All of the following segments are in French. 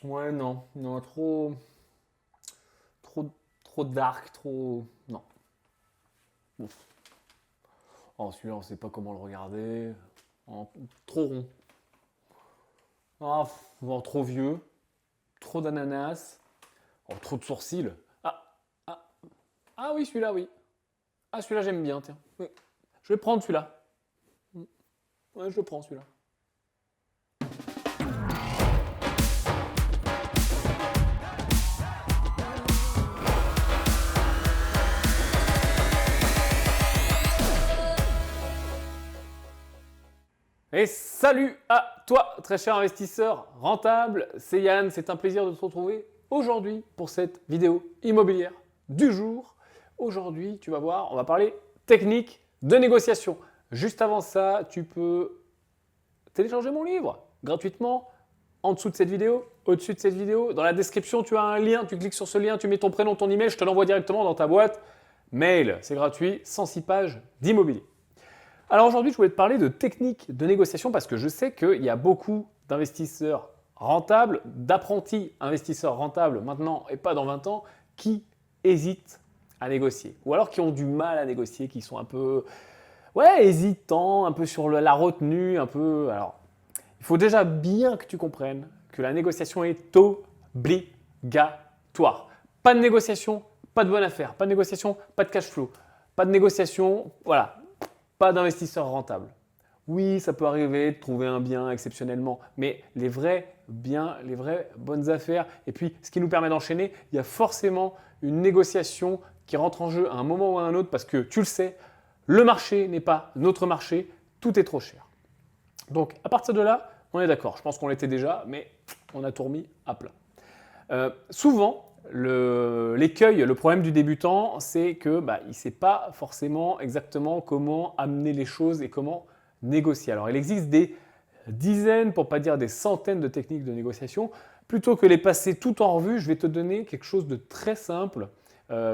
Ouais, non, non, trop, trop dark, trop. Non. Ouf. Oh, celui-là, on sait pas comment le regarder. Oh, trop rond. Ah, bon, trop vieux. Trop d'ananas. Oh, trop de sourcils. Ah, ah, ah oui, celui-là, oui. Ah, celui-là, j'aime bien, tiens. Oui. Je vais prendre celui-là. Ouais, je le prends, celui-là. Et salut à toi, très cher investisseur rentable. C'est Yann, c'est un plaisir de te retrouver aujourd'hui pour cette vidéo immobilière du jour. Aujourd'hui, tu vas voir, on va parler technique de négociation. Juste avant ça, tu peux télécharger mon livre gratuitement en dessous de cette vidéo, au-dessus de cette vidéo. Dans la description, tu as un lien, tu cliques sur ce lien, tu mets ton prénom, ton email, je te l'envoie directement dans ta boîte mail. C'est gratuit, 106 pages d'immobilier. Alors aujourd'hui, je voulais te parler de techniques de négociation parce que je sais qu'il y a beaucoup d'investisseurs rentables, d'apprentis investisseurs rentables maintenant et pas dans 20 ans, qui hésitent à négocier. Ou alors qui ont du mal à négocier, qui sont un peu hésitants, un peu sur la retenue, un peu. Alors, il faut déjà bien que tu comprennes que la négociation est obligatoire. Pas de négociation, pas de bonne affaire. Pas de négociation, pas de cash flow. Pas de négociation, voilà, pas d'investisseur rentable. Oui, ça peut arriver de trouver un bien exceptionnellement, mais les vrais biens, les vraies bonnes affaires, et puis ce qui nous permet d'enchaîner, il y a forcément une négociation qui rentre en jeu à un moment ou à un autre parce que tu le sais, le marché n'est pas notre marché, tout est trop cher. Donc à partir de là, on est d'accord. Je pense qu'on l'était déjà, mais on a tout remis à plat. Souvent, l'écueil, le problème du débutant, c'est que il ne sait pas forcément exactement comment amener les choses et comment négocier. Alors il existe des dizaines, pour ne pas dire des centaines de techniques de négociation. Plutôt que les passer tout en revue, je vais te donner quelque chose de très simple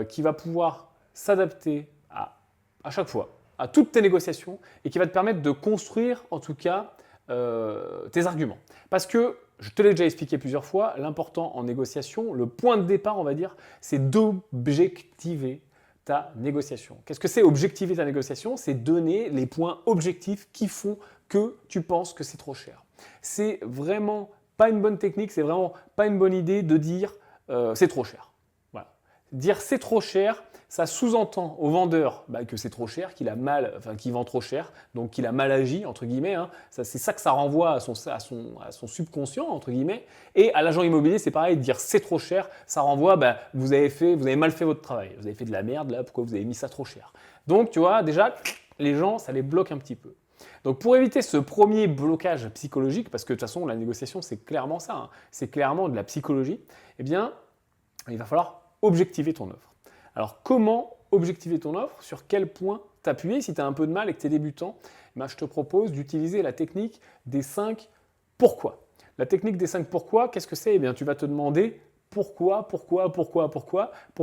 qui va pouvoir s'adapter à chaque fois, à toutes tes négociations et qui va te permettre de construire en tout cas tes arguments. Parce que, je te l'ai déjà expliqué plusieurs fois, l'important en négociation, le point de départ, on va dire, c'est d'objectiver ta négociation. Qu'est-ce que c'est objectiver ta négociation? C'est donner les points objectifs qui font que tu penses que c'est trop cher. C'est vraiment pas une bonne technique, c'est vraiment pas une bonne idée de dire c'est trop cher. Voilà. Dire c'est trop cher, ça sous-entend au vendeur que c'est trop cher, qu'il a mal, enfin qu'il vend trop cher, donc qu'il a mal agi entre guillemets. Hein. C'est ça que ça renvoie à son subconscient entre guillemets. Et à l'agent immobilier, c'est pareil, dire c'est trop cher, ça renvoie vous avez mal fait votre travail, vous avez fait de la merde là, pourquoi vous avez mis ça trop cher. Donc tu vois déjà les gens, ça les bloque un petit peu. Donc pour éviter ce premier blocage psychologique, parce que de toute façon la négociation c'est clairement ça, hein, c'est clairement de la psychologie, eh bien il va falloir objectiver ton offre. Alors comment objectiver ton offre? Sur quel point t'appuyer? Si tu as un peu de mal et que tu es débutant, je te propose d'utiliser la technique des 5 pourquoi. La technique des 5 pourquoi, qu'est-ce que c'est? Eh bien tu vas te demander pourquoi, pour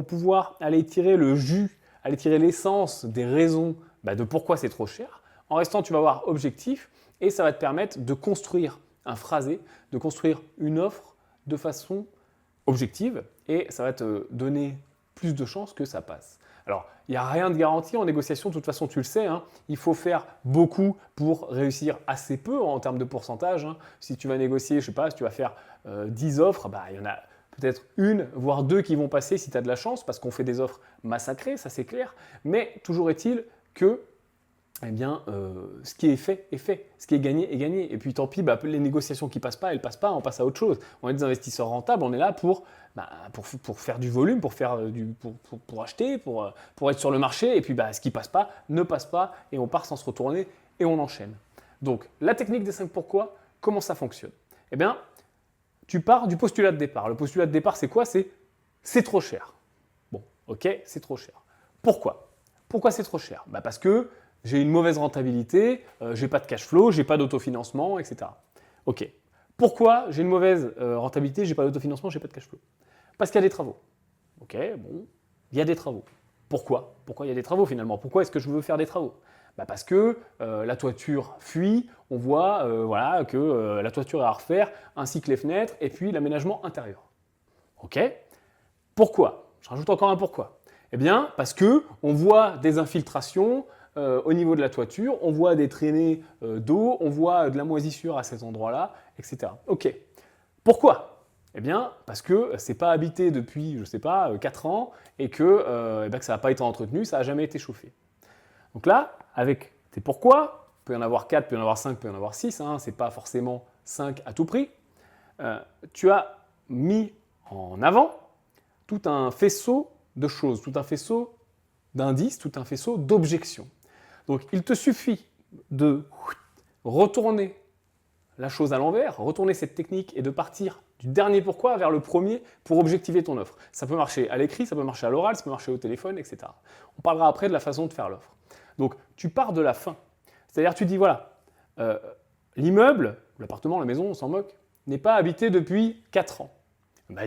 pouvoir aller tirer le jus, aller tirer l'essence des raisons de pourquoi c'est trop cher. En restant, tu vas voir objectif et ça va te permettre de construire un phrasé, de construire une offre de façon objective et ça va te donner plus de chances que ça passe. Alors, il n'y a rien de garanti en négociation, de toute façon, tu le sais, hein, il faut faire beaucoup pour réussir assez peu en termes de pourcentage. Hein. Si tu vas négocier, je ne sais pas, si tu vas faire 10 offres, il y en a peut-être une, voire deux qui vont passer si tu as de la chance, parce qu'on fait des offres massacrées, ça c'est clair. Mais toujours est-il que ce qui est fait est fait. Ce qui est gagné est gagné. Et puis tant pis, les négociations qui passent pas, elles passent pas, on passe à autre chose. On est des investisseurs rentables, on est là pour faire du volume, pour acheter, pour être sur le marché. Et puis ce qui passe pas, ne passe pas, et on part sans se retourner, et on enchaîne. Donc la technique des 5 pourquoi, comment ça fonctionne? Eh bien, tu pars du postulat de départ. Le postulat de départ, c'est quoi? C'est trop cher. Bon, ok, c'est trop cher. Pourquoi? Pourquoi c'est trop cher? Parce que j'ai une mauvaise rentabilité, j'ai pas de cash flow, j'ai pas d'autofinancement, etc. Ok. Pourquoi j'ai une mauvaise rentabilité, j'ai pas d'autofinancement, j'ai pas de cash flow? Parce qu'il y a des travaux. Ok, bon, il y a des travaux. Pourquoi? Pourquoi il y a des travaux finalement? Pourquoi est-ce que je veux faire des travaux? Parce que la toiture fuit, on voit voilà, que la toiture est à refaire, ainsi que les fenêtres, et puis l'aménagement intérieur. Ok? Pourquoi? Je rajoute encore un pourquoi. Eh bien, parce que on voit des infiltrations au niveau de la toiture, on voit des traînées d'eau, on voit de la moisissure à cet endroit-là, etc. Ok. Pourquoi? Eh bien, parce que c'est pas habité depuis, je ne sais pas, 4 ans et que ça n'a pas été entretenu, ça n'a jamais été chauffé. Donc là, avec tes pourquoi, il peut y en avoir 4, il peut y en avoir 5, il peut y en avoir 6, hein, ce n'est pas forcément 5 à tout prix, tu as mis en avant tout un faisceau de choses, tout un faisceau d'indices, tout un faisceau d'objections. Donc il te suffit de retourner la chose à l'envers, retourner cette technique et de partir du dernier pourquoi vers le premier pour objectiver ton offre. Ça peut marcher à l'écrit, ça peut marcher à l'oral, ça peut marcher au téléphone, etc. On parlera après de la façon de faire l'offre. Donc tu pars de la fin. C'est-à-dire tu dis voilà, l'immeuble, l'appartement, la maison, on s'en moque, n'est pas habité depuis 4 ans.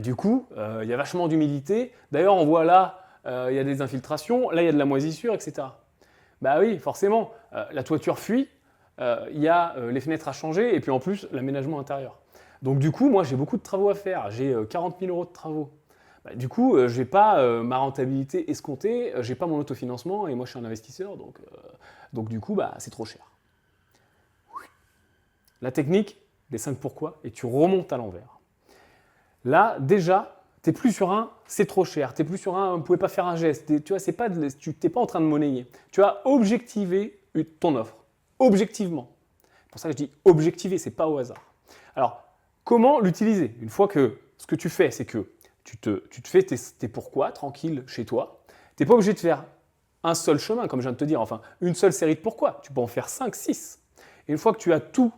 Du coup, il y a vachement d'humidité. D'ailleurs, on voit là, il y a des infiltrations, là, il y a de la moisissure, etc. Oui, forcément, la toiture fuit, il y a les fenêtres à changer et puis en plus, l'aménagement intérieur. Donc du coup, moi, j'ai beaucoup de travaux à faire. J'ai 40 000 € de travaux. Du coup, je n'ai pas ma rentabilité escomptée, je n'ai pas mon autofinancement et moi, je suis un investisseur. Donc du coup, c'est trop cher. La technique des 5 pourquoi et tu remontes à l'envers. Là, déjà, tu n'es plus sur un « c'est trop cher », tu n'es plus sur un « on ne pouvait pas faire un geste », tu n'es pas en train de monnayer. Tu as objectivé ton offre, objectivement. C'est pour ça que je dis objectiver, ce n'est pas au hasard. Alors, comment l'utiliser? Une fois que ce que tu fais, c'est que tu te fais tes pourquoi, tranquille, chez toi. Tu n'es pas obligé de faire un seul chemin, comme je viens de te dire, enfin, une seule série de pourquoi. Tu peux en faire 5, 6. Et une fois que tu as toutes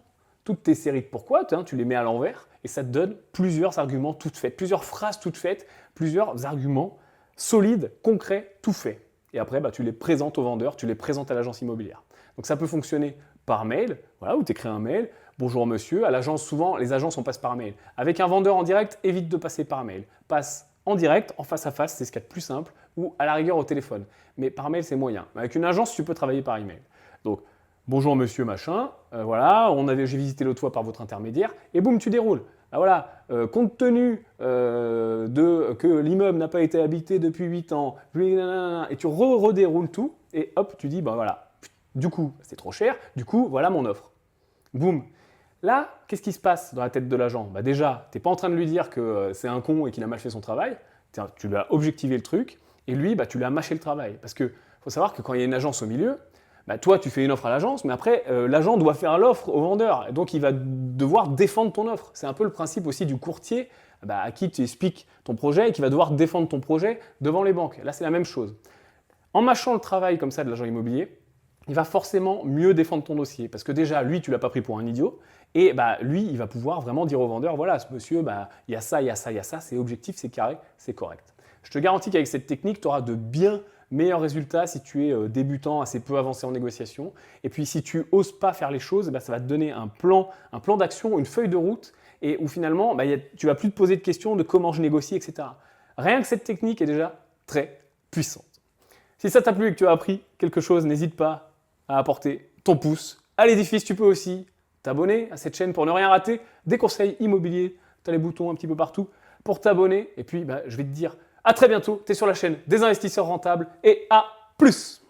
tes séries de pourquoi, tu les mets à l'envers et ça te donne plusieurs arguments toutes faits, plusieurs phrases toutes faites, plusieurs arguments solides, concrets, tout faits. Et après, tu les présentes au vendeur, tu les présentes à l'agence immobilière. Donc ça peut fonctionner par mail, voilà, où tu écris un mail, bonjour monsieur, à l'agence souvent, les agences on passe par mail. Avec un vendeur en direct, évite de passer par mail. Passe en direct, en face à face, c'est ce qu'il y a de plus simple, ou à la rigueur au téléphone. Mais par mail, c'est moyen. Avec une agence, tu peux travailler par email. Donc, bonjour monsieur machin, voilà, j'ai visité l'autre fois par votre intermédiaire, et boum, tu déroules. Compte tenu que l'immeuble n'a pas été habité depuis 8 ans, et tu redéroules tout, et hop, tu dis, voilà, du coup, c'est trop cher, du coup, voilà mon offre. Boum. Là, qu'est-ce qui se passe dans la tête de l'agent? Déjà, tu n'es pas en train de lui dire que c'est un con et qu'il a mal fait son travail, tu lui as objectivé le truc, et lui, tu lui as mâché le travail. Parce qu'il faut savoir que quand il y a une agence au milieu, toi, tu fais une offre à l'agence, mais après, l'agent doit faire l'offre au vendeur. Donc, il va devoir défendre ton offre. C'est un peu le principe aussi du courtier à qui tu expliques ton projet et qui va devoir défendre ton projet devant les banques. Là, c'est la même chose. En mâchant le travail comme ça de l'agent immobilier, il va forcément mieux défendre ton dossier. Parce que déjà, lui, tu ne l'as pas pris pour un idiot. Et lui, il va pouvoir vraiment dire au vendeur, voilà, ce monsieur, il y a ça, il y a ça, il y a ça, c'est objectif, c'est carré, c'est correct. Je te garantis qu'avec cette technique, tu auras de bien meilleurs résultats si tu es débutant, assez peu avancé en négociation. Et puis si tu n'oses pas faire les choses, ça va te donner un plan d'action, une feuille de route, et où finalement, tu ne vas plus te poser de questions de comment je négocie, etc. Rien que cette technique est déjà très puissante. Si ça t'a plu et que tu as appris quelque chose, n'hésite pas à apporter ton pouce à l'édifice. Tu peux aussi t'abonner à cette chaîne pour ne rien rater. Des conseils immobiliers, tu as les boutons un petit peu partout pour t'abonner. Et puis, je vais te dire à très bientôt, tu es sur la chaîne des investisseurs rentables et à plus!